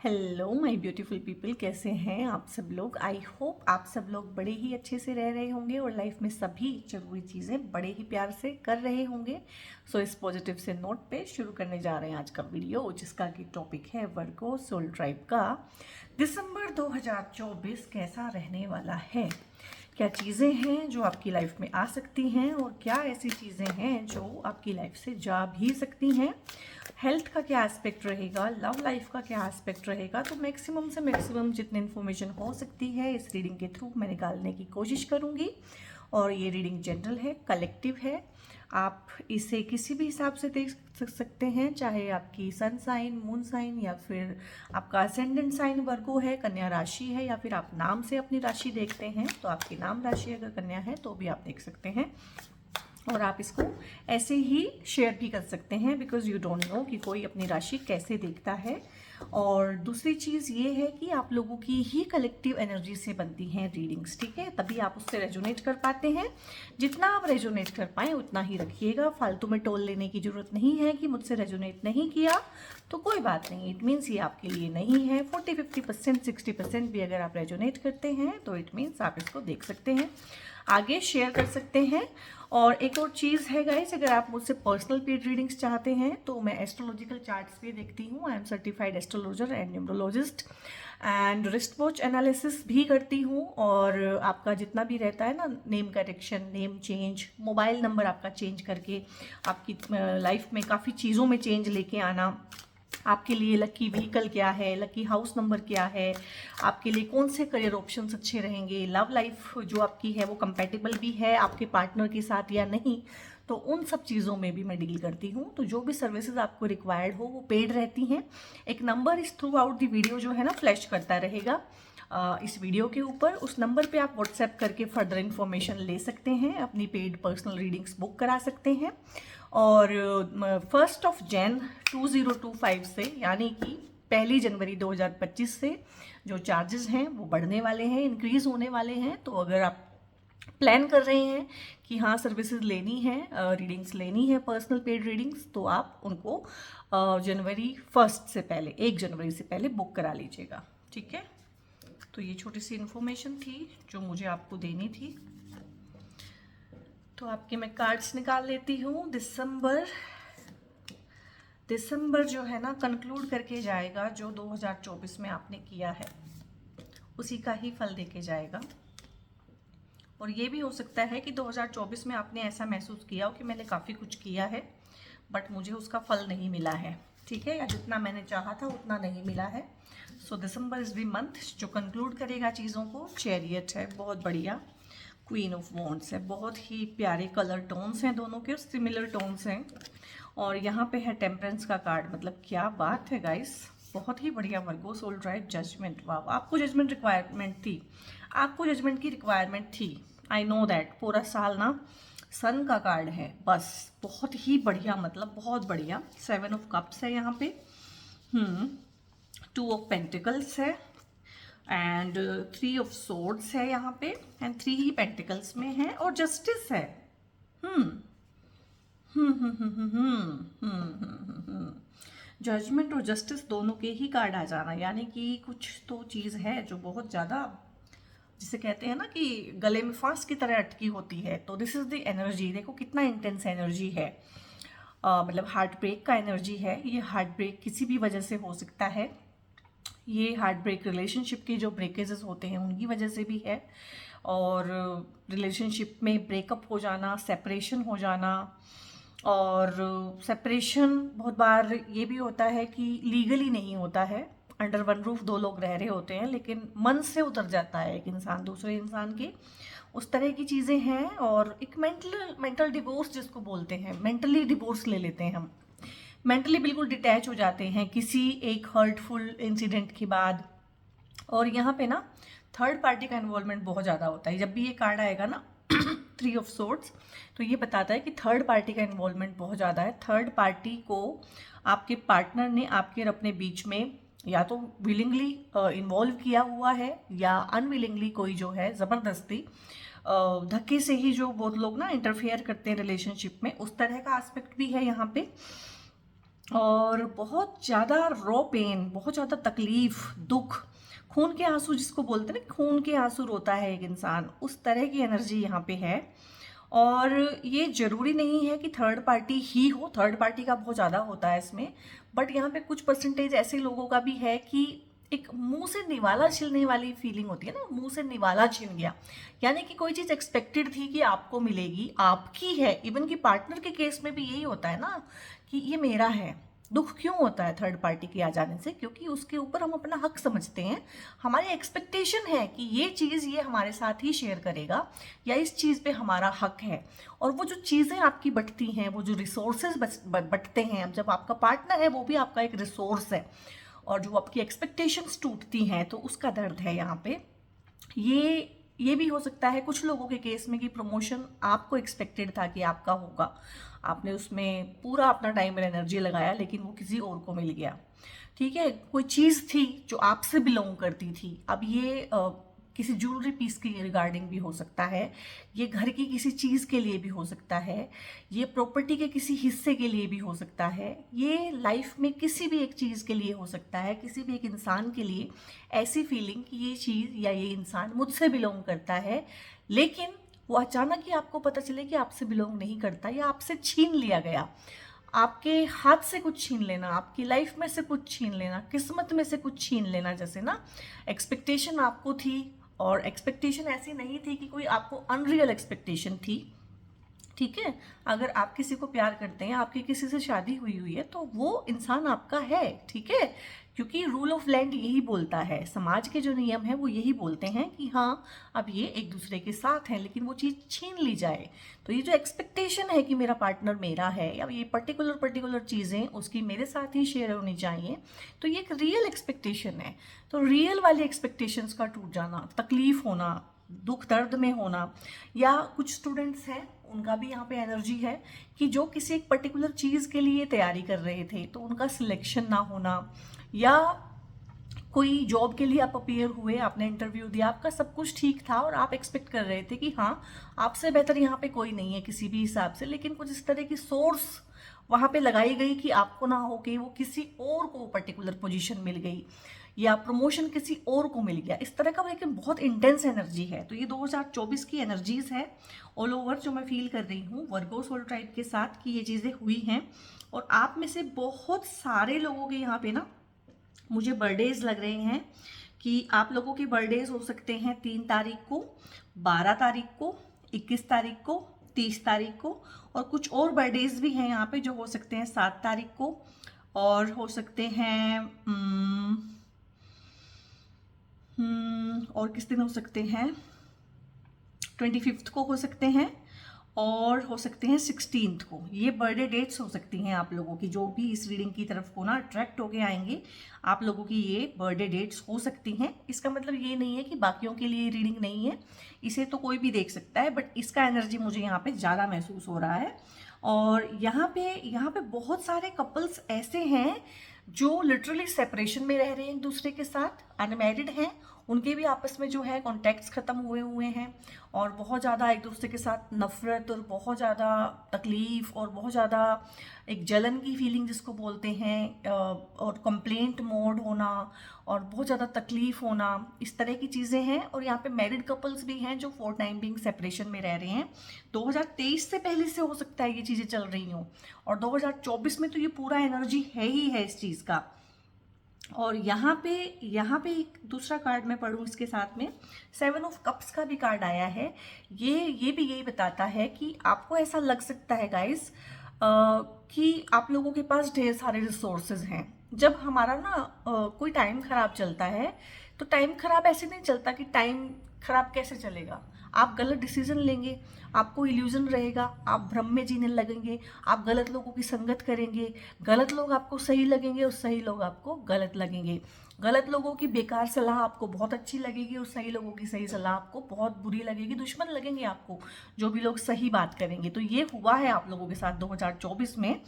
Hello my beautiful people, कैसे हैं आप सब लोग। आई होप आप सब लोग बड़े ही अच्छे से रह रहे होंगे और लाइफ में सभी जरूरी चीज़ें बड़े ही प्यार से कर रहे होंगे। सो इस पॉजिटिव से नोट पे शुरू करने जा रहे हैं आज का वीडियो, जिसका कि टॉपिक है वर्गो सोल ट्राइब का दिसंबर 2024 कैसा रहने वाला है। क्या चीज़ें हैं जो आपकी लाइफ में आ सकती हैं और क्या ऐसी चीज़ें हैं जो आपकी लाइफ से जा भी सकती हैं। हेल्थ का क्या एस्पेक्ट रहेगा, लव लाइफ का क्या एस्पेक्ट रहेगा। तो मैक्सिमम से मैक्सिमम जितनी इन्फॉर्मेशन हो सकती है इस रीडिंग के थ्रू मैं निकालने की कोशिश करूँगी। और ये रीडिंग जनरल है, कलेक्टिव है। आप इसे किसी भी हिसाब से देख सकते हैं, चाहे आपकी सन साइन, मून साइन या फिर आपका असेंडेंट साइन वर्गो है, कन्या राशि है, या फिर आप नाम से अपनी राशि देखते हैं तो आपकी नाम राशि अगर कन्या है तो भी आप देख सकते हैं। और आप इसको ऐसे ही शेयर भी कर सकते हैं बिकॉज यू डोंट नो कि कोई अपनी राशि कैसे देखता है। और दूसरी चीज़ ये है कि आप लोगों की ही कलेक्टिव एनर्जी से बनती हैं रीडिंग्स, ठीक है, तभी आप उससे रेजोनेट कर पाते हैं। जितना आप रेजोनेट कर पाएँ उतना ही रखिएगा, फालतू में टोल लेने की ज़रूरत नहीं है कि मुझसे रेजोनेट नहीं किया तो कोई बात नहीं, इट मीन्स ये आपके लिए नहीं है। 40-50% 60% भी अगर आप रेजोनेट करते हैं तो इट मीन्स आप इसको देख सकते हैं, आगे शेयर कर सकते हैं। और एक और चीज़ है गाइस, अगर आप मुझसे पर्सनल पेड रीडिंग्स चाहते हैं तो मैं एस्ट्रोलॉजिकल चार्ट्स भी देखती हूँ। I am certified astrologer and numerologist and wrist watch analysis भी करती हूँ। और आपका जितना भी रहता है ना, name correction, name change, mobile number आपका चेंज करके आपकी लाइफ में काफ़ी चीज़ों में चेंज लेके आना, आपके लिए लकी व्हीकल क्या है, लकी हाउस नंबर क्या है, आपके लिए कौन से करियर ऑप्शंस अच्छे रहेंगे, लव लाइफ जो आपकी है वो कंपैटिबल भी है आपके पार्टनर के साथ या नहीं, तो उन सब चीज़ों में भी मैं डील करती हूँ। तो जो भी सर्विसेज आपको रिक्वायर्ड हो वो पेड रहती हैं। एक नंबर इस थ्रू आउट दी वीडियो जो है ना फ्लैश करता रहेगा इस वीडियो के ऊपर, उस नंबर पे आप व्हाट्सएप करके फर्दर इन्फॉर्मेशन ले सकते हैं, अपनी पेड पर्सनल रीडिंग्स बुक करा सकते हैं। और 1 Jan 2025 से यानी कि 1 जनवरी 2025 से जो चार्जेस हैं वो बढ़ने वाले हैं, इंक्रीज़ होने वाले हैं। तो अगर आप प्लान कर रहे हैं कि हाँ सर्विसेज लेनी है, रीडिंग्स लेनी है, पर्सनल पेड रीडिंग्स, तो आप उनको जनवरी 1 से पहले, 1 जनवरी से पहले बुक करा लीजिएगा, ठीक है। तो ये छोटी सी इन्फॉर्मेशन थी जो मुझे आपको देनी थी। तो आपके मैं कार्ड्स निकाल लेती हूँ। दिसंबर जो है ना कंक्लूड करके जाएगा, जो 2024 में आपने किया है उसी का ही फल देके जाएगा। और ये भी हो सकता है कि 2024 में आपने ऐसा महसूस किया हो कि मैंने काफ़ी कुछ किया है बट मुझे उसका फल नहीं मिला है, ठीक है, या जितना मैंने चाहा था उतना नहीं मिला है। सो दिसंबर इज़ द मंथ जो कंक्लूड करेगा चीज़ों को। चैरियट है, बहुत बढ़िया। क्वीन ऑफ वॉन्ड्स है, बहुत ही प्यारे कलर टोन्स हैं दोनों के, सिमिलर टोन्स हैं। और यहाँ पे है टेम्परेंस का कार्ड, मतलब क्या बात है गाइस, बहुत ही बढ़िया। वर्गो सोल ट्राइब, जजमेंट, वाह, आपको जजमेंट रिक्वायरमेंट थी, आपको जजमेंट की रिक्वायरमेंट थी, आई नो दैट। पूरा साल ना सन का कार्ड है बस, बहुत ही बढ़िया, मतलब बहुत बढ़िया। 7 ऑफ कप्स है यहाँ पे, 2 ऑफ पेंटिकल्स है एंड 3 ऑफ सोर्ड्स है यहाँ पे, एंड 3 ही पेंटिकल्स में है, और जस्टिस है। जजमेंट और जस्टिस दोनों के ही कार्ड आ जाना, यानी कि कुछ तो चीज़ है जो बहुत ज़्यादा, जिसे कहते हैं ना कि गले में फांस की तरह अटकी होती है। तो दिस इज़ द एनर्जी, देखो कितना इंटेंस एनर्जी है। मतलब हार्ट ब्रेक का एनर्जी है। ये हार्ट ब्रेक किसी भी वजह से हो सकता है, ये हार्ट ब्रेक रिलेशनशिप के जो ब्रेकेजेस होते हैं उनकी वजह से भी है, और रिलेशनशिप में ब्रेकअप हो जाना, सेपरेशन हो जाना। और सेपरेशन बहुत बार ये भी होता है कि लीगली नहीं होता है, अंडर वन रूफ 2 लोग रह रहे होते हैं, लेकिन मन से उतर जाता है एक इंसान दूसरे इंसान के, उस तरह की चीज़ें हैं। और एक मेंटल डिवोर्स जिसको बोलते हैं, मेंटली डिवोर्स ले लेते हैं हम, मेंटली बिल्कुल डिटैच हो जाते हैं किसी एक हर्टफुल इंसिडेंट के बाद। और यहाँ पे ना थर्ड पार्टी का इन्वॉल्वमेंट बहुत ज़्यादा होता है। जब भी ये कार्ड आएगा ना 3 ऑफ सोर्ड्स, तो ये बताता है कि थर्ड पार्टी का इन्वॉल्वमेंट बहुत ज़्यादा है। थर्ड पार्टी को आपके पार्टनर ने आपके और अपने बीच में या तो विलिंगली इन्वॉल्व किया हुआ है या अनविलिंगली, कोई जो है ज़बरदस्ती धक्के से ही जो बहुत लोग ना इंटरफेयर करते हैं रिलेशनशिप में, उस तरह का एस्पेक्ट भी है यहाँ पे। और बहुत ज़्यादा रॉ पेन, बहुत ज़्यादा तकलीफ, दुख, खून के आंसू जिसको बोलते हैं ना, खून के आंसू रोता है एक इंसान, उस तरह की एनर्जी यहाँ पे है। और ये जरूरी नहीं है कि थर्ड पार्टी ही हो, थर्ड पार्टी का बहुत ज़्यादा होता है इसमें, बट यहाँ पे कुछ परसेंटेज ऐसे लोगों का भी है कि एक मुंह से निवाला छिलने वाली फीलिंग होती है ना, मुंह से निवाला छिन गया, यानी कि कोई चीज़ एक्सपेक्टेड थी कि आपको मिलेगी, आपकी है। इवन कि पार्टनर के केस में भी यही होता है ना कि ये मेरा है। दुख क्यों होता है थर्ड पार्टी के आ जाने से? क्योंकि उसके ऊपर हम अपना हक समझते हैं, हमारी एक्सपेक्टेशन है कि ये चीज़ ये हमारे साथ ही शेयर करेगा या इस चीज़ पे हमारा हक है। और वो जो चीज़ें आपकी बटती हैं, वो जो रिसोर्सेज बटते हैं, अब जब आपका पार्टनर है वो भी आपका एक रिसोर्स है, और जो आपकी एक्सपेक्टेशंस टूटती हैं तो उसका दर्द है यहाँ पे। ये भी हो सकता है कुछ लोगों के केस में कि प्रमोशन आपको एक्सपेक्टेड था कि आपका होगा, आपने उसमें पूरा अपना टाइम और एनर्जी लगाया, लेकिन वो किसी और को मिल गया। ठीक है, कोई चीज़ थी जो आपसे बिलोंग करती थी, अब ये किसी ज्वेलरी पीस के रिगार्डिंग भी हो सकता है, ये घर की किसी चीज़ के लिए भी हो सकता है, ये प्रॉपर्टी के किसी हिस्से के लिए भी हो सकता है, ये लाइफ में किसी भी एक चीज़ के लिए हो सकता है, किसी भी एक इंसान के लिए ऐसी फीलिंग कि ये चीज़ या ये इंसान मुझसे बिलोंग करता है, लेकिन वो अचानक ही आपको पता चले कि आपसे बिलोंग नहीं करता या आपसे छीन लिया गया। आपके हाथ से कुछ छीन लेना, आपकी लाइफ में से कुछ छीन लेना, किस्मत में से कुछ छीन लेना, जैसे ना एक्सपेक्टेशन आपको थी, और एक्सपेक्टेशन ऐसी नहीं थी कि कोई आपको अनरियल एक्सपेक्टेशन थी। ठीक है, अगर आप किसी को प्यार करते हैं, आपकी किसी से शादी हुई हुई है, तो वो इंसान आपका है। ठीक है, क्योंकि रूल ऑफ लैंड यही बोलता है, समाज के जो नियम है वो यही बोलते हैं कि हाँ अब ये एक दूसरे के साथ हैं, लेकिन वो चीज़ छीन ली जाए। तो ये जो एक्सपेक्टेशन है कि मेरा पार्टनर मेरा है, या ये पर्टिकुलर चीज़ें उसकी मेरे साथ ही शेयर होनी चाहिए, तो ये एक रियल एक्सपेक्टेशन है। तो रियल वाली एक्सपेक्टेशंस का टूट जाना, तकलीफ होना, दुख दर्द में होना, या कुछ स्टूडेंट्स हैं उनका भी यहाँ पे एनर्जी है कि जो किसी एक पर्टिकुलर चीज़ के लिए तैयारी कर रहे थे तो उनका सिलेक्शन ना होना, या कोई जॉब के लिए आप अपीयर हुए, आपने इंटरव्यू दिया, आपका सब कुछ ठीक था और आप एक्सपेक्ट कर रहे थे कि हाँ आपसे बेहतर यहाँ पे कोई नहीं है किसी भी हिसाब से, लेकिन कुछ इस तरह की सोर्स वहाँ पे लगाई गई कि आपको ना हो कि वो किसी और को पर्टिकुलर पोजीशन मिल गई या प्रमोशन किसी और को मिल गया, इस तरह का। लेकिन बहुत इंटेंस एनर्जी है। तो ये 2024 की एनर्जीज है ऑल ओवर जो मैं फील कर रही हूँ वर्गो सोल टाइप के साथ कि ये चीज़ें हुई हैं। और आप में से बहुत सारे लोगों के यहाँ पे ना मुझे बर्थडेज लग रहे हैं कि आप लोगों के बर्थडेज हो सकते हैं 3 तारीख को, 12 तारीख को, 21 तारीख को, 30 तारीख को, और कुछ और बर्थडेज भी हैं यहाँ पे जो हो सकते हैं 7 तारीख को, और हो सकते हैं और किस दिन हो सकते हैं, 25 को हो सकते हैं, और हो सकते हैं 16 को। ये बर्थडे डेट्स हो सकती हैं आप लोगों की, जो भी इस रीडिंग की तरफ को ना अट्रैक्ट होके आएंगे, आप लोगों की ये बर्थडे डेट्स हो सकती हैं। इसका मतलब ये नहीं है कि बाकियों के लिए रीडिंग नहीं है, इसे तो कोई भी देख सकता है, बट इसका एनर्जी मुझे यहाँ पे ज़्यादा महसूस हो रहा है। और यहाँ पे बहुत सारे कपल्स ऐसे हैं जो लिटरली सेपरेशन में रह रहे हैं एक दूसरे के साथ, अनमैरिड हैं, उनके भी आपस में जो है कॉन्टैक्ट्स ख़त्म हुए हुए हैं, और बहुत ज़्यादा एक दूसरे के साथ नफ़रत और बहुत ज़्यादा तकलीफ़ और बहुत ज़्यादा एक जलन की फीलिंग जिसको बोलते हैं, और कंप्लेंट मोड होना और बहुत ज़्यादा तकलीफ़ होना, इस तरह की चीज़ें हैं। और यहाँ पे मैरिड कपल्स भी हैं जो फॉर टाइम बिंग सेपरेशन में रह रहे हैं। 2023 से पहले से हो सकता है ये चीज़ें चल रही हों, और 2024 में तो ये पूरा एनर्जी है ही है इस चीज़ का। और यहाँ पे एक दूसरा कार्ड मैं पढ़ूँ इसके साथ में, 7 ऑफ कप्स का भी कार्ड आया है। ये भी यही बताता है कि आपको ऐसा लग सकता है गाइस कि आप लोगों के पास ढेर सारे रिसोर्सेज हैं। जब हमारा ना कोई टाइम खराब चलता है, तो टाइम खराब ऐसे नहीं चलता कि टाइम खराब कैसे चलेगा, आप गलत डिसीजन लेंगे, आपको इल्यूजन रहेगा, आप भ्रम में जीने लगेंगे, आप गलत लोगों की संगत करेंगे, गलत लोग आपको सही लगेंगे और सही लोग आपको गलत लगेंगे, गलत लोगों की बेकार सलाह आपको बहुत अच्छी लगेगी और सही लोगों की सही सलाह आपको बहुत बुरी लगेगी, दुश्मन लगेंगे आपको जो भी लोग सही बात करेंगे। तो ये हुआ है आप लोगों के साथ 2024 में।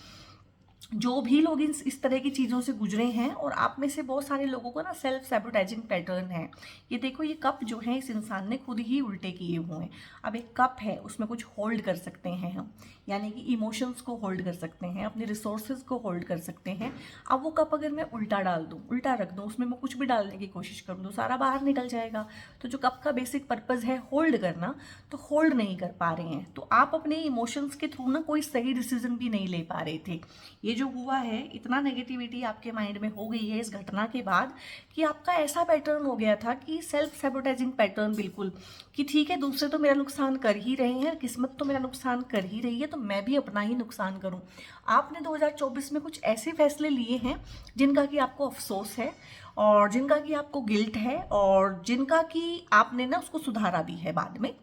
जो भी लोग इस तरह की चीज़ों से गुजरे हैं, और आप में से बहुत सारे लोगों को ना सेल्फ सैबोटाइजिंग पैटर्न है। ये देखो, ये कप जो है इस इंसान ने खुद ही उल्टे किए हुए हैं। अब एक कप है, उसमें कुछ होल्ड कर सकते हैं हम, यानी कि इमोशंस को होल्ड कर सकते हैं, अपने रिसोर्सेज को होल्ड कर सकते हैं। अब वो कप अगर मैं उल्टा डाल दूँ, उल्टा रख दूँ, उसमें मैं कुछ भी डालने की कोशिश कर दूँ, सारा बाहर निकल जाएगा। तो जो कप का बेसिक पर्पज़ है होल्ड करना, तो होल्ड नहीं कर पा रहे हैं। तो आप अपने इमोशंस के थ्रू ना कोई सही डिसीजन भी नहीं ले पा रहे थे। ये जो हुआ है, इतना नेगेटिविटी आपके माइंड में हो गई है इस घटना के बाद, कि आपका ऐसा पैटर्न हो गया था कि सेल्फ सैबोटाइजिंग पैटर्न, बिल्कुल, कि ठीक है दूसरे तो मेरा नुकसान कर ही रहे हैं, किस्मत तो मेरा नुकसान कर ही रही है, तो मैं भी अपना ही नुकसान करूं। आपने 2024 में कुछ ऐसे फैसले लिए हैं जिनका कि आपको अफसोस है, और जिनका कि आपको गिल्ट है, और जिनका कि आपने ना उसको सुधारा भी है बाद में।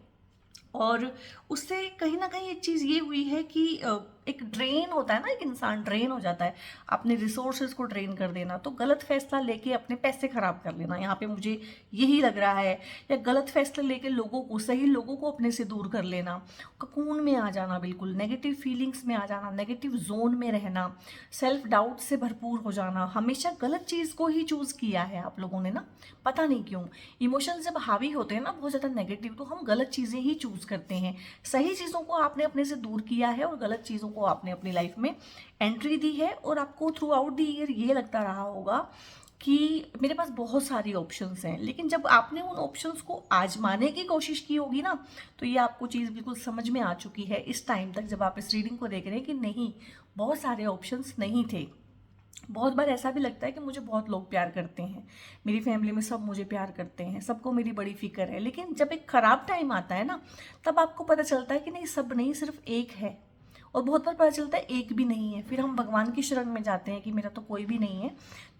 और उससे कहीं ना कहीं एक चीज़ ये हुई है कि एक ड्रेन होता है ना, एक इंसान ड्रेन हो जाता है, अपने रिसोर्सेज को ड्रेन कर देना, तो गलत फैसला लेके अपने पैसे खराब कर लेना, यहाँ पे मुझे यही लग रहा है। या गलत फैसले लेके लोगों को, सही लोगों को अपने से दूर कर लेना, ककून में आ जाना, बिल्कुल नेगेटिव फीलिंग्स में आ जाना, नेगेटिव जोन में रहना, सेल्फ डाउट से भरपूर हो जाना। हमेशा गलत चीज़ को ही चूज़ किया है आप लोगों ने ना, पता नहीं क्यों। इमोशंस जब हावी होते हैं ना बहुत ज़्यादा नेगेटिव, तो हम गलत चीज़ें ही चूज़ करते हैं। सही चीज़ों को आपने अपने से दूर किया है, और गलत चीज़ों को आपने अपनी लाइफ में एंट्री दी है। और आपको थ्रू आउट दी ईयर ये लगता रहा होगा कि मेरे पास बहुत सारी ऑप्शंस हैं, लेकिन जब आपने उन ऑप्शंस को आजमाने की कोशिश की होगी ना, तो ये आपको चीज़ बिल्कुल समझ में आ चुकी है इस टाइम तक, जब आप इस रीडिंग को देख रहे हैं, कि नहीं, बहुत सारे ऑप्शंस नहीं थे। बहुत बार ऐसा भी लगता है कि मुझे बहुत लोग प्यार करते हैं, मेरी फैमिली में सब मुझे प्यार करते हैं, सबको मेरी बड़ी फिक्र है, लेकिन जब एक ख़राब टाइम आता है ना, तब आपको पता चलता है कि नहीं, सब नहीं, सिर्फ एक है। और बहुत बार पता चलता है एक भी नहीं है, फिर हम भगवान की शरण में जाते हैं कि मेरा तो कोई भी नहीं है।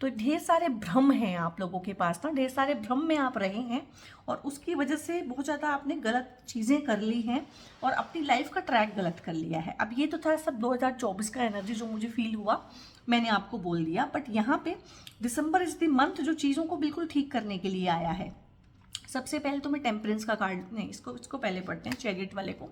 तो ढेर सारे भ्रम हैं आप लोगों के पास ना, ढेर सारे भ्रम में आप रहे हैं, और उसकी वजह से बहुत ज़्यादा आपने गलत चीज़ें कर ली हैं, और अपनी लाइफ का ट्रैक गलत कर लिया है। अब ये तो था सब 2024 का एनर्जी जो मुझे फील हुआ, मैंने आपको बोल दिया। बट यहाँ पे दिसंबर इज द मंथ जो चीज़ों को बिल्कुल ठीक करने के लिए आया है। सबसे पहले तो मैं टेम्परेंस का कार्ड, नहीं, इसको पहले पढ़ते हैं, चैरिट वाले को।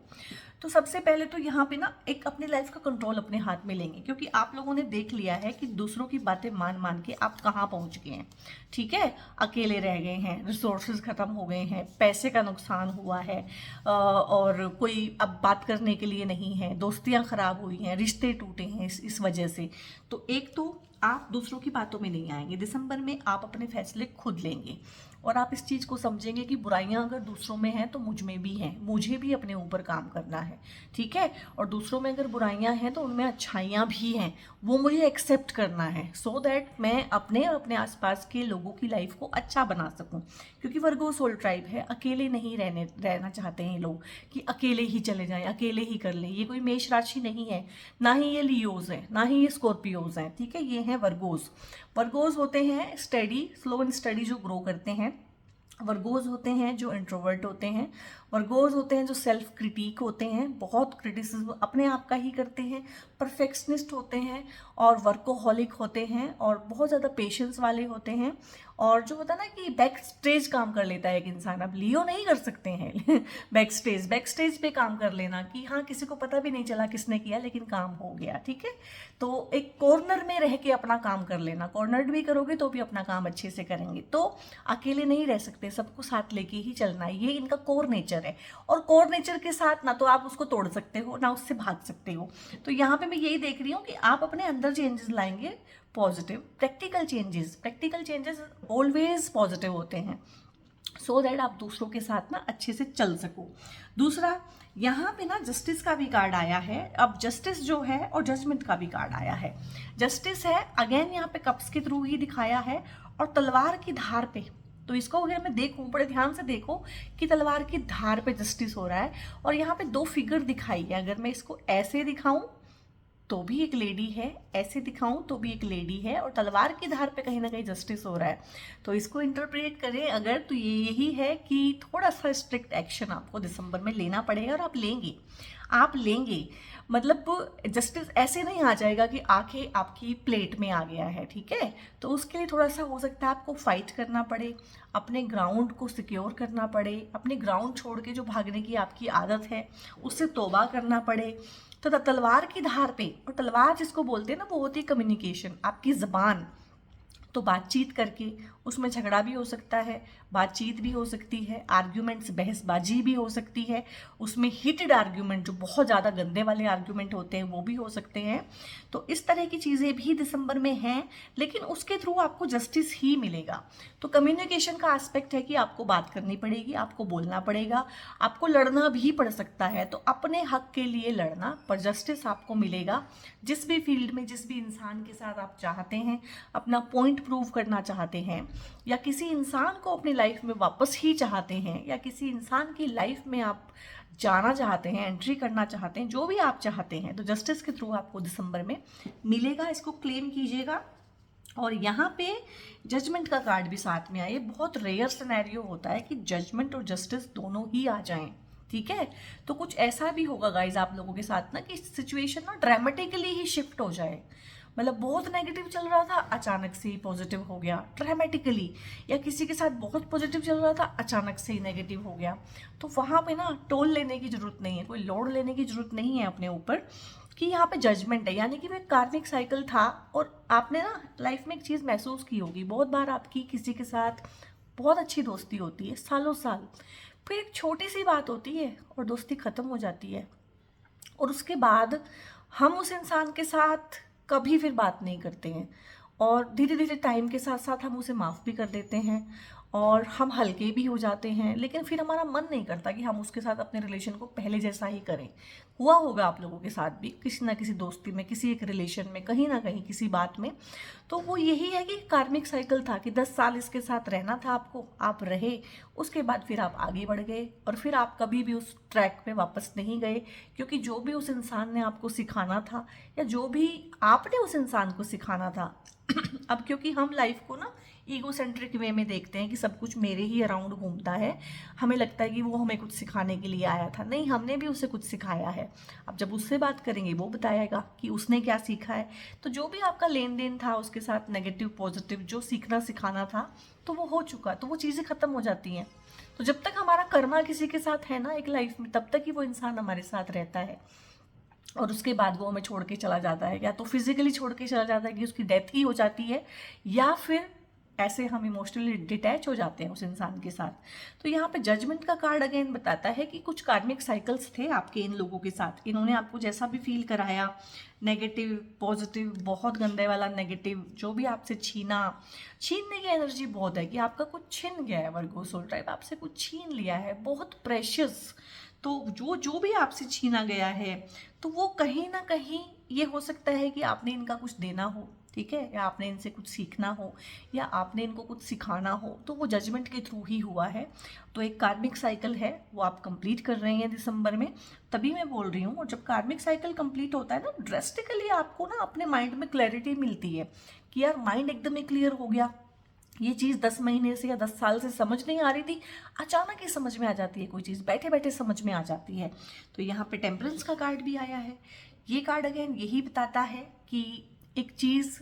तो सबसे पहले तो यहाँ पे ना एक अपनी लाइफ का कंट्रोल अपने हाथ में लेंगे, क्योंकि आप लोगों ने देख लिया है कि दूसरों की बातें मान मान के आप कहाँ पहुँच गए हैं। ठीक है, अकेले रह गए हैं, रिसोर्सेज ख़त्म हो गए हैं, पैसे का नुकसान हुआ है, और कोई अब बात करने के लिए नहीं है, दोस्तियाँ ख़राब हुई हैं, रिश्ते टूटे हैं इस वजह से। तो एक तो आप दूसरों की बातों में नहीं आएंगे, दिसंबर में आप अपने फैसले खुद लेंगे, और आप इस चीज़ को समझेंगे कि बुराइयां अगर दूसरों में हैं तो मुझ में भी हैं, मुझे भी अपने ऊपर काम करना है। ठीक है, और दूसरों में अगर बुराइयां हैं तो उनमें अच्छाइयां भी हैं, वो मुझे एक्सेप्ट करना है, सो दैट मैं अपने और अपने आसपास के लोगों की लाइफ को अच्छा बना सकूं। क्योंकि वर्गो सोल ट्राइब है, अकेले नहीं रहना चाहते हैं लोग, कि अकेले ही चले जाएं, अकेले ही कर लें। ये कोई मेष राशि नहीं है, ना ही ये लियोज है, ना ही ये स्कॉर्पियोज हैं। ठीक है, ये हैं वर्गोज। वर्गोज होते हैं स्टडी, स्लो एंड स्टडी जो ग्रो करते हैं। वर्गोज होते हैं जो इंट्रोवर्ट होते हैं। वर्गोज होते हैं जो सेल्फ क्रिटिक होते हैं, बहुत क्रिटिसिज्म अपने आप का ही करते हैं। परफेक्शनिस्ट होते हैं, और वर्कोहॉलिक होते हैं, और बहुत ज़्यादा पेशेंस वाले होते हैं। और जो होता है ना कि बैक स्टेज काम कर लेता है एक इंसान, अब लियो नहीं कर सकते हैं बैक स्टेज पे काम कर लेना, कि हाँ किसी को पता भी नहीं चला किसने किया, लेकिन काम हो गया। ठीक है, तो एक कॉर्नर में रह के अपना काम कर लेना, कॉर्नर भी करोगे तो भी अपना काम अच्छे से करेंगे। तो अकेले नहीं रह सकते, सबको साथ लेके ही चलना है, ये इनका कोर नेचर है। और कोर नेचर के साथ ना तो आप उसको तोड़ सकते हो, ना उससे भाग सकते हो। तो यहाँ पे मैं यही देख रही हूँ कि आप अपने अंदर चेंजेस लाएंगे, positive practical changes always positive होते हैं, सो दैट आप दूसरों के साथ ना अच्छे से चल सको। दूसरा, यहाँ पे ना जस्टिस का भी कार्ड आया है। अब जस्टिस जो है, और जजमेंट का भी कार्ड आया है। जस्टिस है अगेन, यहाँ पे कप्स के थ्रू ही दिखाया है, और तलवार की धार पे। तो इसको अगर मैं देखूं, बड़े ध्यान से देखो कि तलवार की धार पे जस्टिस हो रहा है, और यहाँ पे दो फिगर दिखाई है। अगर मैं इसको ऐसे दिखाऊं तो भी एक लेडी है, ऐसे दिखाऊं तो भी एक लेडी है, और तलवार की धार पे कहीं ना कहीं जस्टिस हो रहा है। तो इसको इंटरप्रेट करें अगर, तो ये यही है कि थोड़ा सा स्ट्रिक्ट एक्शन आपको दिसंबर में लेना पड़ेगा, और आप लेंगे। मतलब जस्टिस ऐसे नहीं आ जाएगा कि आके आपकी प्लेट में आ गया है। ठीक है, तो उसके लिए थोड़ा सा हो सकता है आपको फाइट करना पड़े, अपने ग्राउंड को सिक्योर करना पड़े, अपने ग्राउंड छोड़ के जो भागने की आपकी आदत है उससे तौबा करना पड़े। तो तलवार की धार पे, और तलवार जिसको बोलते हैं ना वो होती है कम्युनिकेशन, आपकी ज़बान। तो बातचीत करके उसमें झगड़ा भी हो सकता है, बातचीत भी हो सकती है, आर्ग्यूमेंट्स बहसबाजी भी हो सकती है, उसमें हीटेड आर्ग्यूमेंट जो बहुत ज़्यादा गंदे वाले आर्ग्यूमेंट होते हैं वो भी हो सकते हैं। तो इस तरह की चीज़ें भी दिसंबर में हैं, लेकिन उसके थ्रू आपको जस्टिस ही मिलेगा। तो कम्युनिकेशन का एस्पेक्ट है कि आपको बात करनी पड़ेगी, आपको बोलना पड़ेगा, आपको लड़ना भी पड़ सकता है। तो अपने हक के लिए लड़ना, पर जस्टिस आपको मिलेगा। जिस भी फील्ड में, जिस भी इंसान के साथ आप चाहते हैं अपना पॉइंट प्रूव करना चाहते हैं, या किसी इंसान को अपनी लाइफ में वापस ही चाहते हैं, या किसी इंसान की लाइफ में आप जाना चाहते हैं, एंट्री करना चाहते हैं, जो भी आप चाहते हैं, तो जस्टिस के थ्रू आपको दिसंबर में मिलेगा। इसको क्लेम कीजिएगा। और यहाँ पे जजमेंट का कार्ड भी साथ में आए। बहुत रेयर सिनेरियो होता है कि जजमेंट और जस्टिस दोनों ही आ जाएं, ठीक है। तो कुछ ऐसा भी होगा गाइज आप लोगों के साथ ना कि सिचुएशन ना ड्रामेटिकली ही शिफ्ट हो जाए। मतलब बहुत नेगेटिव चल रहा था, अचानक से ही पॉजिटिव हो गया ड्रामेटिकली, या किसी के साथ बहुत पॉजिटिव चल रहा था, अचानक से ही नेगेटिव हो गया। तो वहाँ पे ना टोल लेने की जरूरत नहीं है, कोई लोड लेने की जरूरत नहीं है अपने ऊपर कि यहाँ पे जजमेंट है। यानी कि वो एक कार्मिक साइकिल था, और आपने ना लाइफ में एक चीज़ महसूस की होगी, बहुत बार आपकी किसी के साथ बहुत अच्छी दोस्ती होती है सालों साल, फिर एक छोटी सी बात होती है और दोस्ती ख़त्म हो जाती है, और उसके बाद हम उस इंसान के साथ कभी फिर बात नहीं करते हैं, और धीरे धीरे टाइम के साथ साथ हम उसे माफ़ भी कर देते हैं, और हम हल्के भी हो जाते हैं, लेकिन फिर हमारा मन नहीं करता कि हम उसके साथ अपने रिलेशन को पहले जैसा ही करें। हुआ होगा आप लोगों के साथ भी, किसी ना किसी दोस्ती में, किसी एक रिलेशन में, कहीं ना कहीं किसी बात में। तो वो यही है कि कार्मिक साइकिल था कि 10 साल इसके साथ रहना था आपको, आप रहे, उसके बाद फिर आप आगे बढ़ गए, और फिर आप कभी भी उस ट्रैक पे वापस नहीं गए, क्योंकि जो भी उस इंसान ने आपको सिखाना था, या जो भी आपने उस इंसान को सिखाना था अब क्योंकि हम लाइफ को ना ईगो सेंट्रिक वे में देखते हैं कि सब कुछ मेरे ही अराउंड घूमता है, हमें लगता है कि वो हमें कुछ सिखाने के लिए आया था। नहीं, हमने भी उसे कुछ सिखाया है। अब जब उससे बात करेंगे वो बताएगा कि उसने क्या सीखा है। तो जो भी आपका लेन देन था उसके साथ, नेगेटिव पॉजिटिव जो सीखना सिखाना था, तो वो हो चुका, तो वो चीज़ें ख़त्म हो जाती हैं। तो जब तक हमारा कर्मा किसी के साथ है ना एक लाइफ में, तब तक ही वो इंसान हमारे साथ रहता है, और उसके बाद वो हमें छोड़ के चला जाता है, या तो फिजिकली छोड़ के चला जाता है कि उसकी डेथ ही हो जाती है, या फिर ऐसे हम इमोशनली डिटैच हो जाते हैं उस इंसान के साथ। तो यहाँ पे जजमेंट का कार्ड अगेन बताता है कि कुछ कार्मिक साइकिल्स थे आपके इन लोगों के साथ, इन्होंने आपको जैसा भी फील कराया, नेगेटिव पॉजिटिव, बहुत गंदे वाला नेगेटिव, जो भी आपसे छीनने की एनर्जी बहुत है कि आपका कुछ छीन गया है। वर्गो सोल टाइप आपसे कुछ छीन लिया है, बहुत प्रेशियस। तो जो जो भी आपसे छीना गया है, तो वो कहीं ना कहीं ये हो सकता है कि आपने इनका कुछ देना हो, ठीक है, या आपने इनसे कुछ सीखना हो, या आपने इनको कुछ सिखाना हो, तो वो जजमेंट के थ्रू ही हुआ है। तो एक कार्मिक साइकिल है, वो आप कंप्लीट कर रहे हैं दिसंबर में, तभी मैं बोल रही हूँ। और जब कार्मिक साइकिल कंप्लीट होता है ना, ड्रेस्टिकली आपको ना अपने माइंड में क्लैरिटी मिलती है कि यार माइंड एकदम ही क्लियर हो गया। ये चीज़ 10 महीने से या 10 साल से समझ नहीं आ रही थी, अचानक ही समझ में आ जाती है, कोई चीज़ बैठे बैठे समझ में आ जाती है। तो यहाँ पे टेम्परेंस का कार्ड भी आया है। ये कार्ड अगेन यही बताता है कि एक चीज़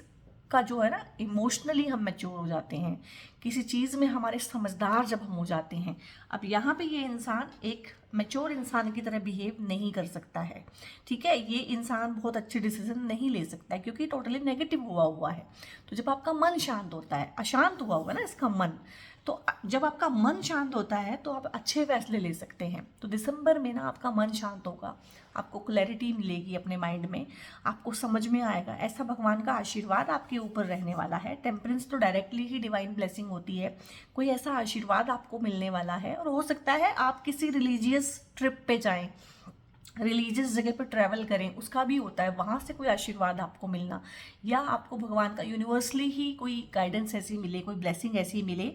का जो है ना, इमोशनली हम मैच्योर हो जाते हैं, किसी चीज़ में हमारे समझदार जब हम हो जाते हैं। अब यहाँ पे ये इंसान एक मैच्योर इंसान की तरह बिहेव नहीं कर सकता है, ठीक है, ये इंसान बहुत अच्छे डिसीजन नहीं ले सकता है, क्योंकि टोटली नेगेटिव हुआ है। तो जब आपका मन शांत होता है, अशांत हुआ होगा ना इसका मन, तो जब आपका मन शांत होता है तो आप अच्छे फैसले ले सकते हैं। तो दिसंबर में ना आपका मन शांत होगा, आपको क्लैरिटी मिलेगी अपने माइंड में, आपको समझ में आएगा, ऐसा भगवान का आशीर्वाद आपके ऊपर रहने वाला है। टेम्परेंस तो डायरेक्टली ही डिवाइन ब्लेसिंग होती है, कोई ऐसा आशीर्वाद आपको मिलने वाला है। और हो सकता है आप किसी रिलीजियस ट्रिप पे जाएं, रिलीजियस जगह पर ट्रैवल करें, उसका भी होता है, वहाँ से कोई आशीर्वाद आपको मिलना, या आपको भगवान का यूनिवर्सली ही कोई गाइडेंस ऐसी मिले, कोई ब्लेसिंग ऐसी मिले।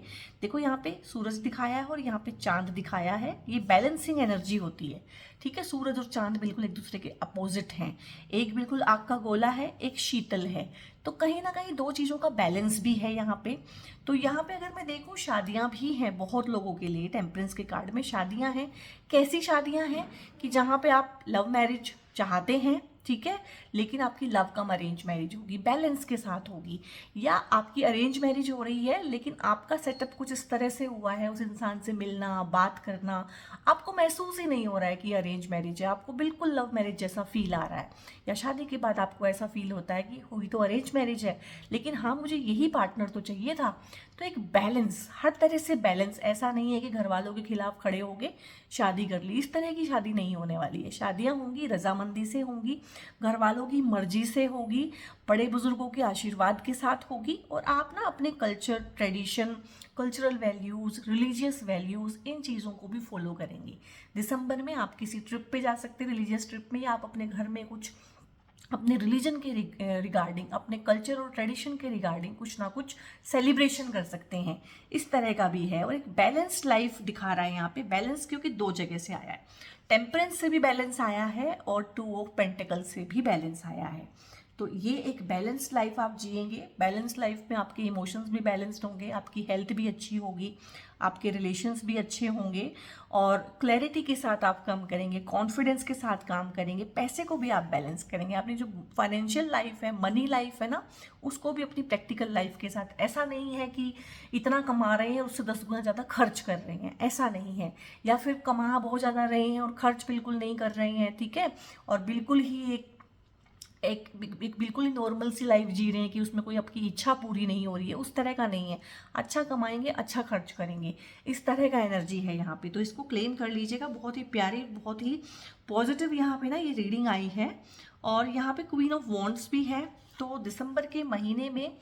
देखो यहाँ पे सूरज दिखाया है और यहाँ पे चांद दिखाया है, ये बैलेंसिंग एनर्जी होती है, ठीक है। सूरज और चांद बिल्कुल एक दूसरे के अपोजिट हैं, एक बिल्कुल आग का गोला है, एक शीतल है, तो कहीं ना कहीं दो चीज़ों का बैलेंस भी है यहाँ पे। तो यहाँ पे अगर मैं देखूँ, शादियाँ भी हैं बहुत लोगों के लिए, टेम्परेंस के कार्ड में शादियाँ हैं। कैसी शादियाँ हैं कि जहाँ पे आप लव मैरिज चाहते हैं, ठीक है, लेकिन आपकी लव कम अरेंज मैरिज होगी, बैलेंस के साथ होगी। या आपकी अरेंज मैरिज हो रही है लेकिन आपका सेटअप कुछ इस तरह से हुआ है, उस इंसान से मिलना, बात करना, आपको महसूस ही नहीं हो रहा है कि अरेंज मैरिज है, आपको बिल्कुल लव मैरिज जैसा फील आ रहा है। या शादी के बाद आपको ऐसा फील होता है कि हुई तो अरेंज मैरिज है लेकिन हाँ मुझे यही पार्टनर तो चाहिए था। तो एक बैलेंस, हर तरह से बैलेंस, ऐसा नहीं है कि घर वालों के खिलाफ खड़े होके शादी कर ली, इस तरह की शादी नहीं होने वाली है। शादियां होंगी रजामंदी से होंगी, घर वालों की मर्जी से होगी, बड़े बुजुर्गों के आशीर्वाद के साथ होगी, और आप ना अपने culture, tradition, cultural values, religious values, इन चीज़ों को भी फॉलो करेंगे। दिसंबर में आप किसी ट्रिप पे जा सकते हैं, रिलीजियस ट्रिप में, या आप अपने घर में कुछ अपने रिलीजन के रिगार्डिंग, अपने कल्चर और ट्रेडिशन के रिगार्डिंग कुछ ना कुछ सेलिब्रेशन कर सकते हैं। इस तरह का भी है। और एक बैलेंस्ड लाइफ दिखा रहा है यहाँ पे। बैलेंस क्योंकि दो जगह से आया है, टेम्परेंस से भी बैलेंस आया है और 2 ऑफ पेंटिकल से भी बैलेंस आया है। तो ये एक बैलेंस्ड लाइफ आप जिएंगे। बैलेंस्ड लाइफ में आपके इमोशंस भी बैलेंस्ड होंगे, आपकी हेल्थ भी अच्छी होगी, आपके रिलेशंस भी अच्छे होंगे, और क्लैरिटी के साथ आप काम करेंगे, कॉन्फिडेंस के साथ काम करेंगे, पैसे को भी आप बैलेंस करेंगे। अपनी जो फाइनेंशियल लाइफ है, मनी लाइफ है ना, उसको भी अपनी प्रैक्टिकल लाइफ के साथ, ऐसा नहीं है कि इतना कमा रहे हैं उससे 10 गुना ज़्यादा खर्च कर रहे हैं, ऐसा नहीं है। या फिर कमा बहुत ज़्यादा रहे हैं और खर्च बिल्कुल नहीं कर रहे हैं, ठीक है, और बिल्कुल ही एक बिल्कुल ही नॉर्मल सी लाइफ जी रहे हैं कि उसमें कोई आपकी इच्छा पूरी नहीं हो रही है, उस तरह का नहीं है। अच्छा कमाएंगे, अच्छा खर्च करेंगे, इस तरह का एनर्जी है यहाँ पे। तो इसको क्लेम कर लीजिएगा। बहुत ही प्यारी, बहुत ही पॉजिटिव यहाँ पे ना ये रीडिंग आई है। और यहाँ पे क्वीन ऑफ वॉन्ड्स भी है। तो दिसंबर के महीने में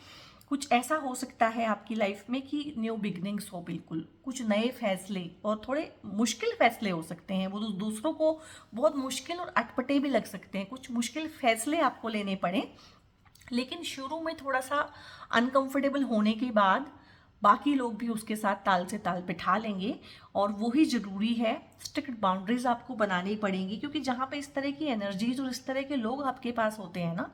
कुछ ऐसा हो सकता है आपकी लाइफ में कि न्यू बिगनिंग्स हो, बिल्कुल कुछ नए फैसले, और थोड़े मुश्किल फैसले हो सकते हैं, वो दूसरों को बहुत मुश्किल और अटपटे भी लग सकते हैं। कुछ मुश्किल फैसले आपको लेने पड़े, लेकिन शुरू में थोड़ा सा अनकंफर्टेबल होने के बाद बाकी लोग भी उसके साथ ताल से ताल बिठा लेंगे, और वही ज़रूरी है। स्ट्रिक्ट बाउंड्रीज आपको बनानी पड़ेंगी, क्योंकि जहाँ पे इस तरह की एनर्जीज और इस तरह के लोग आपके पास होते हैं ना,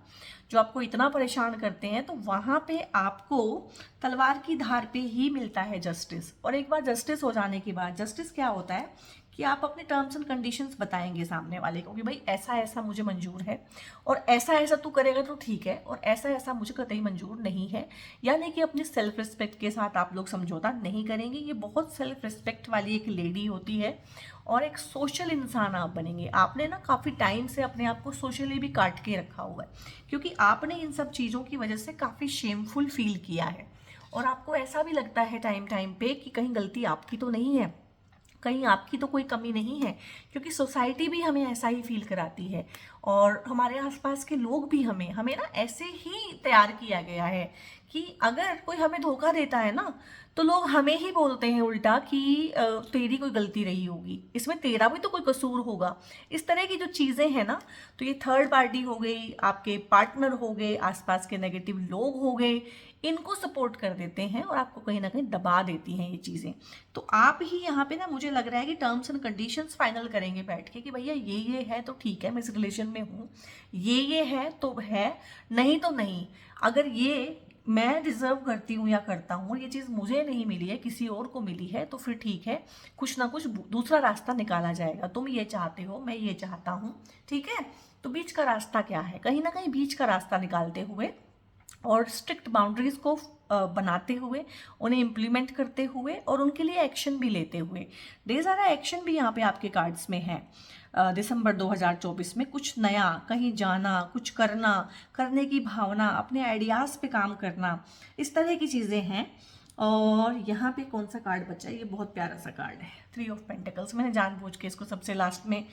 जो आपको इतना परेशान करते हैं, तो वहाँ पे आपको तलवार की धार पे ही मिलता है जस्टिस। और एक बार जस्टिस हो जाने के बाद, जस्टिस क्या होता है कि आप अपने टर्म्स एंड कंडीशंस बताएंगे सामने वाले को कि भाई ऐसा ऐसा मुझे मंजूर है, और ऐसा ऐसा तू करेगा तो ठीक है, और ऐसा ऐसा मुझे कतई मंजूर नहीं है। यानी कि अपनी सेल्फ रिस्पेक्ट के साथ आप लोग समझौता नहीं करेंगे। ये बहुत सेल्फ रिस्पेक्ट वाली एक लेडी होती है, और एक सोशल इंसान आप बनेंगे। आपने ना काफ़ी टाइम से अपने आप को सोशली भी काट के रखा हुआ है, क्योंकि आपने इन सब चीज़ों की वजह से काफ़ी शेमफुल फील किया है, और आपको ऐसा भी लगता है टाइम टाइम पे कि कहीं गलती आपकी तो नहीं है, कहीं आपकी तो कोई कमी नहीं है, क्योंकि सोसाइटी भी हमें ऐसा ही फील कराती है, और हमारे आसपास के लोग भी हमें हमें ना ऐसे ही तैयार किया गया है कि अगर कोई हमें धोखा देता है ना, तो लोग हमें ही बोलते हैं उल्टा कि तेरी कोई गलती रही होगी, इसमें तेरा भी तो कोई कसूर होगा। इस तरह की जो चीज़ें हैं ना, तो ये थर्ड पार्टी हो गई, आपके पार्टनर हो गए, आसपास के नेगेटिव लोग हो गए, इनको सपोर्ट कर देते हैं और आपको कहीं ना कहीं दबा देती हैं ये चीज़ें। तो आप ही यहाँ पे ना, मुझे लग रहा है कि टर्म्स एंड कंडीशंस फाइनल करेंगे बैठ के कि भैया ये है तो ठीक है, मैं इस रिलेशन में हूँ, ये है तो है, नहीं तो नहीं। अगर ये मैं डिजर्व करती हूँ या करता हूँ, ये चीज़ मुझे नहीं मिली है, किसी और को मिली है, तो फिर ठीक है, कुछ ना कुछ दूसरा रास्ता निकाला जाएगा। तुम ये चाहते हो, मैं ये चाहता हूँ, ठीक है। तो बीच का रास्ता क्या है? कहीं ना कहीं बीच का रास्ता निकालते हुए और स्ट्रिक्ट बाउंड्रीज को बनाते हुए, उन्हें इम्प्लीमेंट करते हुए, और उनके लिए एक्शन भी लेते हुए। ढेर सारा एक्शन भी यहाँ पे आपके कार्ड्स में है। दिसंबर 2024 में कुछ नया, कहीं जाना, कुछ करना, करने की भावना, अपने आइडियाज़ पे काम करना, इस तरह की चीज़ें हैं। और यहाँ पे कौन सा कार्ड बचा है? ये बहुत प्यारा सा कार्ड है, 3 ऑफ पेंटिकल्स। मैंने जानबूझ के इसको सबसे लास्ट में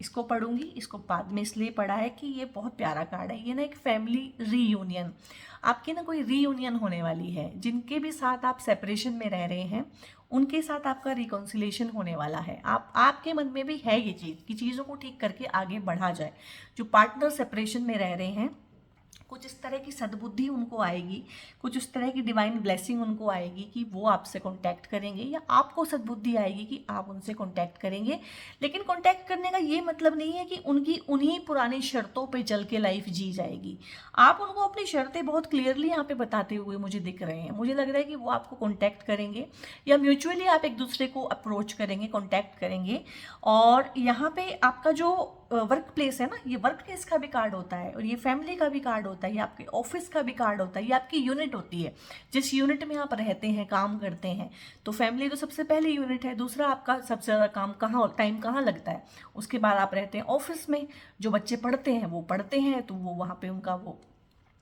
इसको पढ़ूंगी, इसको बाद में इसलिए पढ़ा है कि ये बहुत प्यारा कार्ड है। ये ना एक फैमिली रीयूनियन, आपकी ना कोई रीयूनियन होने वाली है। जिनके भी साथ आप सेपरेशन में रह रहे हैं, उनके साथ आपका रिकॉन्सिलेशन होने वाला है। आपके मन में भी है ये चीज़ कि चीज़ों को ठीक करके आगे बढ़ा जाए। जो पार्टनर सेपरेशन में रह रहे हैं, कुछ इस तरह की सद्बुद्धि उनको आएगी, कुछ उस तरह की डिवाइन ब्लेसिंग उनको आएगी कि वो आपसे कांटेक्ट करेंगे, या आपको सद्बुद्धि आएगी कि आप उनसे कांटेक्ट करेंगे। लेकिन कांटेक्ट करने का ये मतलब नहीं है कि उनकी उन्हीं पुरानी शर्तों पे चल के लाइफ जी जाएगी। आप उनको अपनी शर्तें बहुत क्लियरली यहाँ पे बताते हुए मुझे दिख रहे हैं। मुझे लग रहा है कि वो आपको कॉन्टैक्ट करेंगे, या म्यूचुअली आप एक दूसरे को अप्रोच करेंगे, कॉन्टैक्ट करेंगे। और यहाँ पे आपका जो वर्क प्लेस है ना, ये वर्क प्लेस का भी कार्ड होता है, और ये फैमिली का भी कार्ड होता है, ये आपके ऑफिस का भी कार्ड होता है, ये आपकी यूनिट होती है, जिस यूनिट में आप रहते हैं, काम करते हैं। तो फैमिली तो सबसे पहले यूनिट है। दूसरा, आपका सबसे ज़्यादा काम कहाँ, टाइम कहाँ लगता है, उसके बाद आप रहते हैं ऑफिस में। जो बच्चे पढ़ते हैं वो पढ़ते हैं, तो वो वहाँ पे उनका वो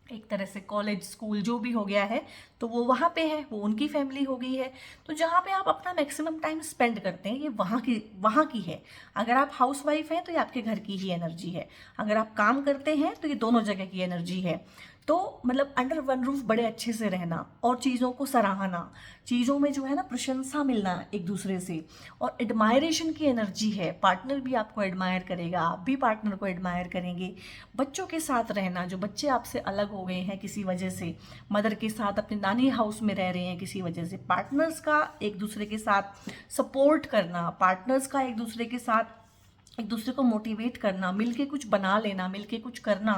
एक तरह से कॉलेज स्कूल जो भी हो गया है, तो वो वहाँ पे है, वो उनकी फैमिली हो गई है। तो जहाँ पे आप अपना मैक्सिमम टाइम स्पेंड करते हैं, ये वहाँ की है। अगर आप हाउस वाइफ हैं तो ये आपके घर की ही एनर्जी है, अगर आप काम करते हैं तो ये दोनों जगह की एनर्जी है। तो मतलब अंडर वन रूफ बड़े अच्छे से रहना, और चीज़ों को सराहना, चीज़ों में जो है ना प्रशंसा मिलना एक दूसरे से, और एडमायरेशन की एनर्जी है। पार्टनर भी आपको एडमायर करेगा, आप भी पार्टनर को एडमायर करेंगे। बच्चों के साथ रहना, जो बच्चे आपसे अलग हो गए हैं किसी वजह से, मदर के साथ अपने नानी हाउस में रह रहे हैं किसी वजह से, पार्टनर्स का एक दूसरे के साथ सपोर्ट करना, पार्टनर्स का एक दूसरे के साथ एक दूसरे को मोटिवेट करना, मिलके कुछ बना लेना, मिलके कुछ करना,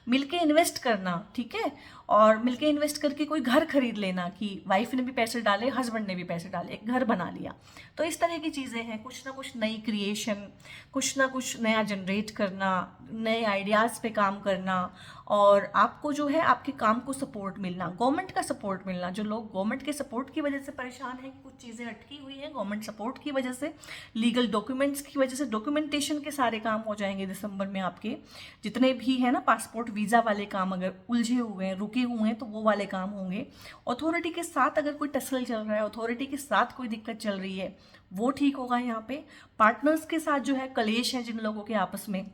मिलके इन्वेस्ट करना, ठीक है। और मिलके इन्वेस्ट करके कोई घर खरीद लेना, कि वाइफ ने भी पैसे डाले, हस्बैंड ने भी पैसे डाले, एक घर बना लिया। तो इस तरह की चीज़ें हैं, कुछ ना कुछ नई क्रिएशन, कुछ ना कुछ नया जनरेट करना, नए आइडियाज़ पे काम करना, और आपको जो है आपके काम को सपोर्ट मिलना, गवर्नमेंट का सपोर्ट मिलना। जो लोग गवर्नमेंट के सपोर्ट की वजह से परेशान हैं कि कुछ चीज़ें अटकी हुई हैं, गवर्नमेंट सपोर्ट की वजह से, लीगल डॉक्यूमेंट्स की वजह से, डॉक्यूमेंटेशन के सारे काम हो जाएंगे दिसंबर में आपके, जितने भी है ना पासपोर्ट वीज़ा वाले काम अगर उलझे हुए हैं, रुके हुए हैं, तो वो वाले काम होंगे। अथॉरिटी के साथ अगर कोई टसल चल रहा है, अथॉरिटी के साथ कोई दिक्कत चल रही है, वो ठीक होगा यहाँ पे। पार्टनर्स के साथ जो है कलेश है जिन लोगों के आपस में,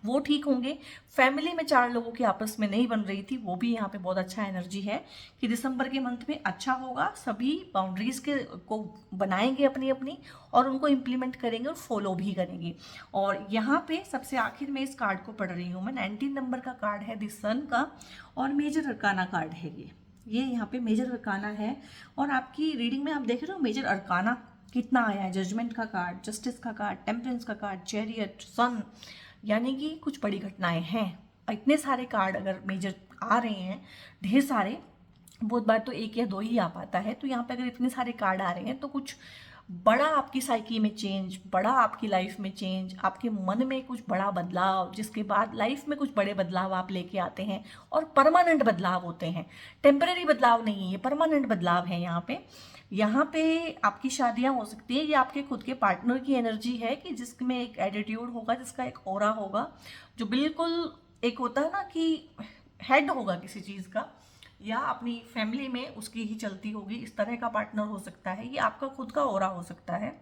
वो ठीक होंगे। फैमिली में 4 लोगों की आपस में नहीं बन रही थी, वो भी यहाँ पे बहुत अच्छा एनर्जी है कि दिसंबर के मंथ में अच्छा होगा। सभी बाउंड्रीज के को बनाएंगे अपनी अपनी, और उनको इम्प्लीमेंट करेंगे और फॉलो भी करेंगे। और यहाँ पे सबसे आखिर में इस कार्ड को पढ़ रही हूँ मैं, 19 नंबर का कार्ड है, द सन का, और मेजर अरकाना कार्ड है ये यहाँ पे मेजर अरकाना है। और आपकी रीडिंग में आप देख रहे हो मेजर अरकाना कितना आया है, जजमेंट का कार्ड, जस्टिस का कार्ड, टेम्परेंस का कार्ड, चैरियट, सन, यानी कि कुछ बड़ी घटनाएं हैं। इतने सारे कार्ड अगर मेजर आ रहे हैं, ढेर सारे, बहुत बार तो 1 या 2 ही आ पाता है, तो यहाँ पे अगर इतने सारे कार्ड आ रहे हैं तो कुछ बड़ा आपकी साइकी में चेंज, बड़ा आपकी लाइफ में चेंज, आपके मन में कुछ बड़ा बदलाव, जिसके बाद लाइफ में कुछ बड़े बदलाव आप लेके आते हैं, और परमानेंट बदलाव होते हैं, टेम्पररी बदलाव नहीं है, परमानेंट बदलाव है यहाँ पे। यहाँ पे आपकी शादियाँ हो सकती है, ये आपके खुद के पार्टनर की एनर्जी है कि जिसमें एक एटीट्यूड होगा, जिसका एक ऑरा होगा, जो बिल्कुल एक होता है ना कि हेड होगा किसी चीज़ का, या अपनी फैमिली में उसकी ही चलती होगी, इस तरह का पार्टनर हो सकता है। ये आपका खुद का ऑरा हो सकता है।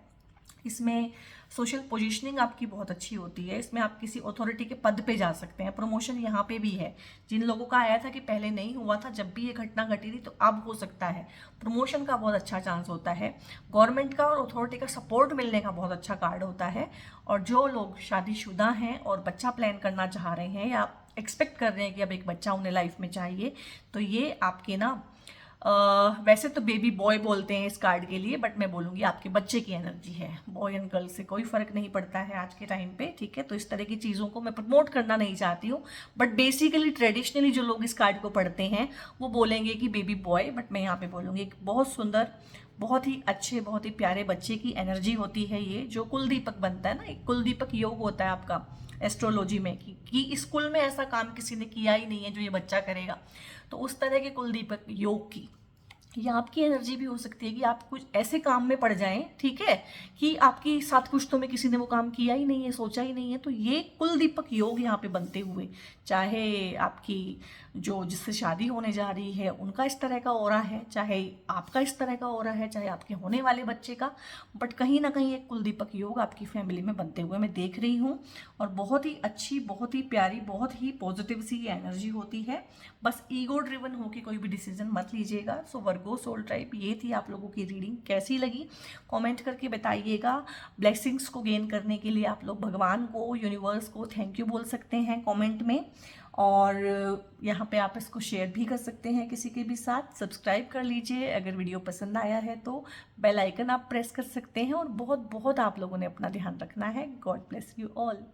इसमें सोशल पोजीशनिंग आपकी बहुत अच्छी होती है, इसमें आप किसी अथॉरिटी के पद पे जा सकते हैं, प्रमोशन यहाँ पे भी है। जिन लोगों का आया था कि पहले नहीं हुआ था, जब भी ये घटना घटी थी, तो अब हो सकता है, प्रमोशन का बहुत अच्छा चांस होता है। गवर्नमेंट का और अथॉरिटी का सपोर्ट मिलने का बहुत अच्छा कार्ड होता है। और जो लोग शादीशुदा हैं और बच्चा प्लान करना चाह रहे हैं, या एक्सपेक्ट कर रहे हैं कि अब एक बच्चा उन्हें लाइफ में चाहिए, तो ये आपके ना वैसे तो बेबी बॉय बोलते हैं इस कार्ड के लिए, बट मैं बोलूँगी आपके बच्चे की एनर्जी है। बॉय एंड गर्ल से कोई फ़र्क नहीं पड़ता है आज के टाइम पे, ठीक है। तो इस तरह की चीज़ों को मैं प्रमोट करना नहीं चाहती हूँ, बट बेसिकली ट्रेडिशनली जो लोग इस कार्ड को पढ़ते हैं वो बोलेंगे कि बेबी बॉय, बट मैं यहाँ पे बोलूँगी एक बहुत सुंदर, बहुत ही अच्छे, बहुत ही प्यारे बच्चे की एनर्जी होती है ये, जो कुलदीपक बनता है ना, एक कुलदीपक योग होता है आपका एस्ट्रोलॉजी में, कि स्कूल में ऐसा काम किसी ने किया ही नहीं है जो ये बच्चा करेगा। तो उस तरह के कुलदीपक योग की या आपकी एनर्जी भी हो सकती है कि आप कुछ ऐसे काम में पड़ जाएं, ठीक है, कि आपकी 7 कुश्तों में किसी ने वो काम किया ही नहीं है, सोचा ही नहीं है। तो ये कुलदीपक योग यहाँ पे बनते हुए, चाहे आपकी जो जिससे शादी होने जा रही है उनका इस तरह का ऑरा है, चाहे आपका इस तरह का ऑरा है, चाहे आपके होने वाले बच्चे का, बट कहीं ना कहीं एक कुलदीपक योग आपकी फैमिली में बनते हुए मैं देख रही हूँ। और बहुत ही अच्छी, बहुत ही प्यारी, बहुत ही पॉजिटिव सी एनर्जी होती है। बस ईगो ड्रिवन होकर कोई भी डिसीजन मत लीजिएगा। सो वर्गो सोल टाइप, ये थी आप लोगों की रीडिंग, कैसी लगी कमेंट करके बताइएगा। ब्लेसिंग्स को गेन करने के लिए आप लोग भगवान को, यूनिवर्स को थैंक यू बोल सकते हैं कमेंट में, और यहाँ पे आप इसको शेयर भी कर सकते हैं किसी के भी साथ। सब्सक्राइब कर लीजिए अगर वीडियो पसंद आया है तो, बेल आइकन आप प्रेस कर सकते हैं। और बहुत बहुत आप लोगों ने अपना ध्यान रखना है। God bless you all.